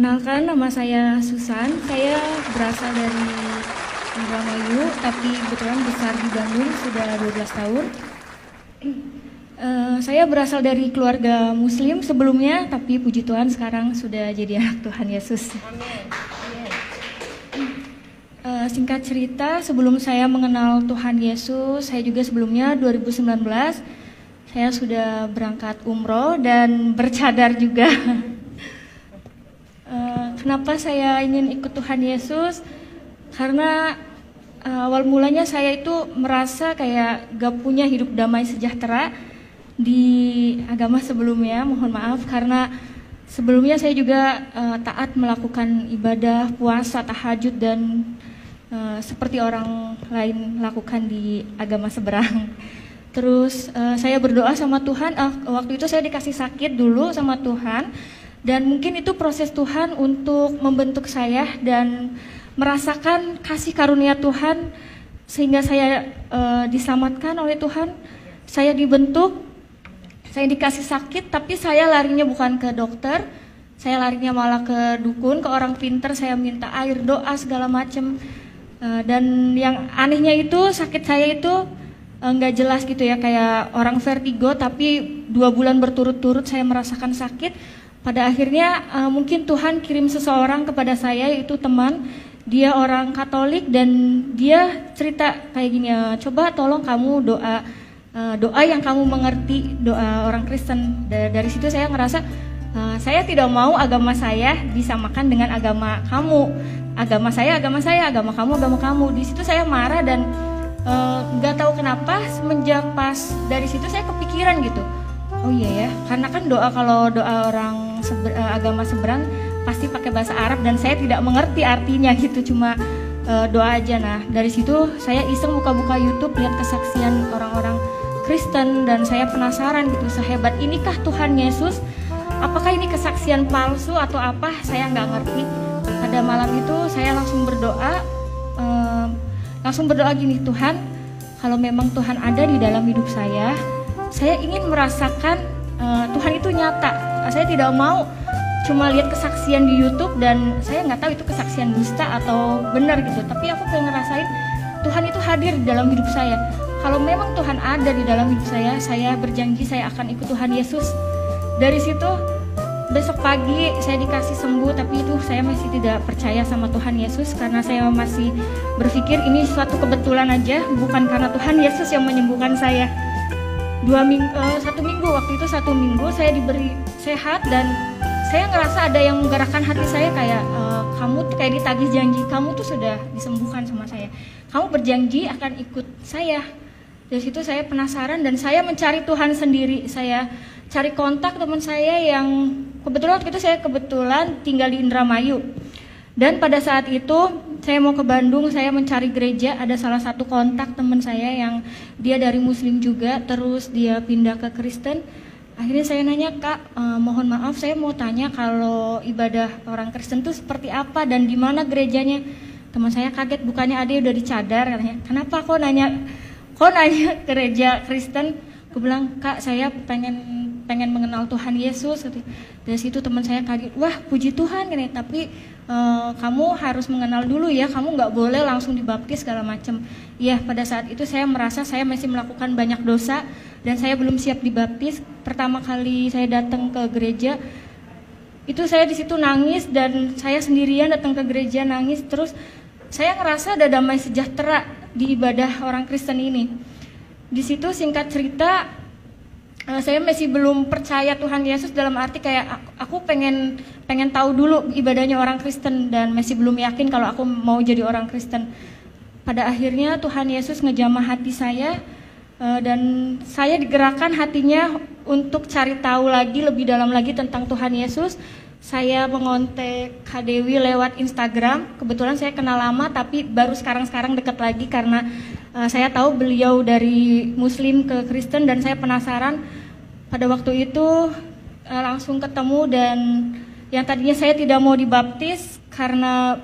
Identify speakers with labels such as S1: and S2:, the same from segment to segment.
S1: Perkenalkan, nama saya Susan. Saya berasal dari Indramayu, tapi kebetulan besar di Bandung sudah 12 tahun. Saya berasal dari keluarga Muslim sebelumnya, tapi puji Tuhan sekarang sudah jadi anak Tuhan Yesus. Singkat cerita, sebelum saya mengenal Tuhan Yesus, saya juga sebelumnya 2019 saya sudah berangkat umroh dan bercadar juga. Kenapa saya ingin ikut Tuhan Yesus? Karena awal mulanya saya itu merasa kayak gak punya hidup damai sejahtera di agama sebelumnya. Mohon maaf karena sebelumnya saya juga taat melakukan ibadah, puasa, tahajud dan seperti orang lain lakukan di agama seberang. Terus saya berdoa sama Tuhan, waktu itu saya dikasih sakit dulu sama Tuhan. Dan mungkin itu proses Tuhan untuk membentuk saya dan merasakan kasih karunia Tuhan sehingga saya diselamatkan oleh Tuhan. Saya dibentuk, saya dikasih sakit, tapi saya larinya bukan ke dokter, saya larinya malah ke dukun, ke orang pinter. Saya minta air, doa segala macam. Dan yang anehnya itu sakit saya itu nggak jelas gitu ya, kayak orang vertigo, tapi 2 bulan berturut-turut saya merasakan sakit. Pada akhirnya mungkin Tuhan kirim seseorang kepada saya, yaitu teman. Dia orang Katolik dan dia cerita kayak gini, coba tolong kamu doa yang kamu mengerti, doa orang Kristen. Dari situ saya ngerasa saya tidak mau agama saya disamakan dengan agama kamu. Agama saya, agama kamu, agama kamu. Di situ saya marah dan nggak tahu kenapa semenjak pas dari situ saya kepikiran gitu. Oh iya ya, karena kan kalau doa orang agama seberang pasti pakai bahasa Arab dan saya tidak mengerti artinya gitu, cuma doa aja. Nah dari situ saya iseng buka-buka YouTube, lihat kesaksian orang-orang Kristen dan saya penasaran gitu, sehebat inikah Tuhan Yesus? Apakah ini kesaksian palsu atau apa? Saya nggak ngerti. Pada malam itu saya langsung berdoa gini, Tuhan, kalau memang Tuhan ada di dalam hidup saya ingin merasakan Tuhan itu nyata. Saya tidak mau cuma lihat kesaksian di YouTube dan saya nggak tahu itu kesaksian dusta atau benar gitu. Tapi aku pengen ngerasain Tuhan itu hadir di dalam hidup saya. Kalau memang Tuhan ada di dalam hidup saya berjanji saya akan ikut Tuhan Yesus. Dari situ besok pagi saya dikasih sembuh, tapi itu saya masih tidak percaya sama Tuhan Yesus karena saya masih berpikir ini suatu kebetulan aja, bukan karena Tuhan Yesus yang menyembuhkan saya. 1 minggu saya diberi sehat dan saya ngerasa ada yang menggerakkan hati saya, kayak kamu kayak ditagih janji, kamu tuh sudah disembuhkan sama saya, kamu berjanji akan ikut saya. Dari situ saya penasaran dan saya mencari Tuhan sendiri. Saya cari kontak teman saya yang kebetulan waktu itu saya tinggal di Indramayu. Dan pada saat itu saya mau ke Bandung, saya mencari gereja, ada salah satu kontak teman saya yang dia dari Muslim juga, terus dia pindah ke Kristen. Akhirnya saya nanya, Kak, mohon maaf saya mau tanya kalau ibadah orang Kristen itu seperti apa dan di mana gerejanya. Teman saya kaget, bukannya ada udah dicadar, katanya. Kenapa kok nanya gereja Kristen? Aku bilang, Kak, saya pengen mengenal Tuhan Yesus. Dari situ teman saya kaget, wah puji Tuhan ini, tapi kamu harus mengenal dulu ya, kamu nggak boleh langsung dibaptis segala macam. Iya, pada saat itu saya merasa saya masih melakukan banyak dosa dan saya belum siap dibaptis. Pertama kali saya datang ke gereja itu saya di situ nangis dan saya sendirian datang ke gereja nangis. Terus saya ngerasa ada damai sejahtera di ibadah orang Kristen ini. Di situ singkat cerita saya masih belum percaya Tuhan Yesus, dalam arti kayak aku pengen tahu dulu ibadahnya orang Kristen dan masih belum yakin kalau aku mau jadi orang Kristen. Pada akhirnya Tuhan Yesus ngejamah hati saya dan saya digerakkan hatinya untuk cari tahu lagi lebih dalam lagi tentang Tuhan Yesus. Saya mengontak Kak Dewi lewat Instagram. Kebetulan saya kenal lama tapi baru sekarang dekat lagi karena saya tahu beliau dari Muslim ke Kristen dan saya penasaran. Pada waktu itu langsung ketemu dan yang tadinya saya tidak mau dibaptis karena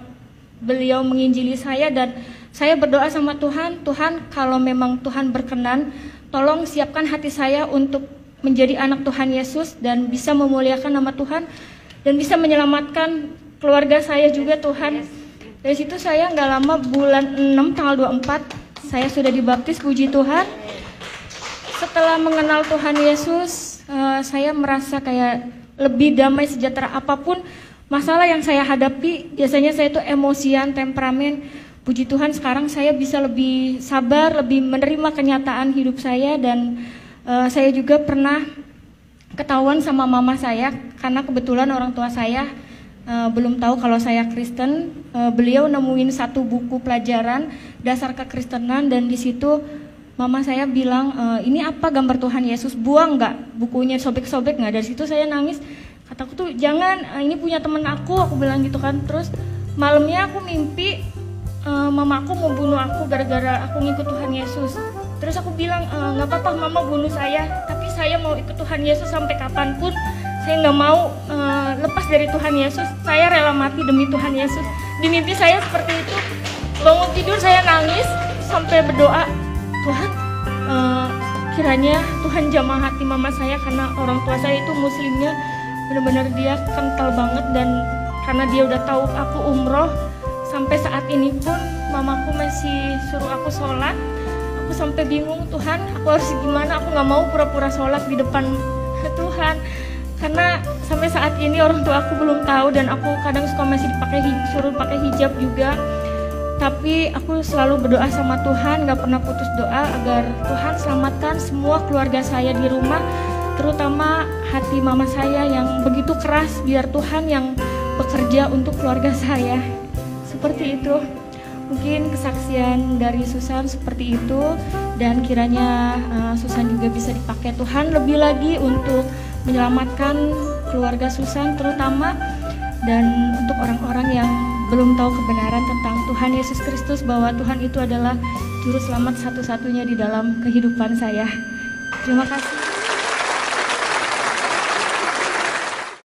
S1: beliau menginjili saya dan saya berdoa sama Tuhan, Tuhan kalau memang Tuhan berkenan, tolong siapkan hati saya untuk menjadi anak Tuhan Yesus dan bisa memuliakan nama Tuhan dan bisa menyelamatkan keluarga saya juga Tuhan. Dari situ saya nggak lama, bulan 6 tanggal 24 saya sudah dibaptis, puji Tuhan. Setelah mengenal Tuhan Yesus, saya merasa kayak lebih damai, sejahtera. Apapun masalah yang saya hadapi, biasanya saya tuh emosian, temperamen. Puji Tuhan sekarang saya bisa lebih sabar, lebih menerima kenyataan hidup saya. Dan saya juga pernah ketahuan sama mama saya, karena kebetulan orang tua saya belum tahu kalau saya Kristen. Beliau nemuin satu buku pelajaran dasar kekristenan, dan di situ mama saya bilang, ini apa gambar Tuhan Yesus, buang nggak bukunya, sobek-sobek nggak. Dari situ saya nangis, kataku tuh jangan, ini punya temen aku bilang gitu kan. Terus malamnya aku mimpi mama aku mau bunuh aku gara-gara aku ngikut Tuhan Yesus. Terus aku bilang, nggak apa-apa mama bunuh saya, tapi saya mau ikut Tuhan Yesus sampai kapanpun. Saya nggak mau lepas dari Tuhan Yesus, saya rela mati demi Tuhan Yesus. Di mimpi saya seperti itu. Bangun tidur saya nangis sampai berdoa, Tuhan kiranya Tuhan jamah hati mama saya, karena orang tua saya itu muslimnya benar-benar dia kental banget. Dan karena dia udah tahu aku umroh, sampai saat ini pun mamaku masih suruh aku sholat. Aku sampai bingung, Tuhan aku harus gimana, aku nggak mau pura-pura sholat di depan Tuhan. Karena sampai saat ini orang tua aku belum tahu, dan aku kadang suka masih suruh pakai hijab juga. Tapi aku selalu berdoa sama Tuhan, gak pernah putus doa agar Tuhan selamatkan semua keluarga saya di rumah, terutama hati mama saya yang begitu keras, biar Tuhan yang bekerja untuk keluarga saya. Seperti itu. Mungkin kesaksian dari Susan seperti itu, dan kiranya Susan juga bisa dipakai Tuhan lebih lagi untuk menyelamatkan keluarga Susan terutama, dan untuk orang-orang yang belum tahu kebenaran tentang Tuhan Yesus Kristus, bahwa Tuhan itu adalah juru selamat satu-satunya di dalam kehidupan saya. Terima kasih.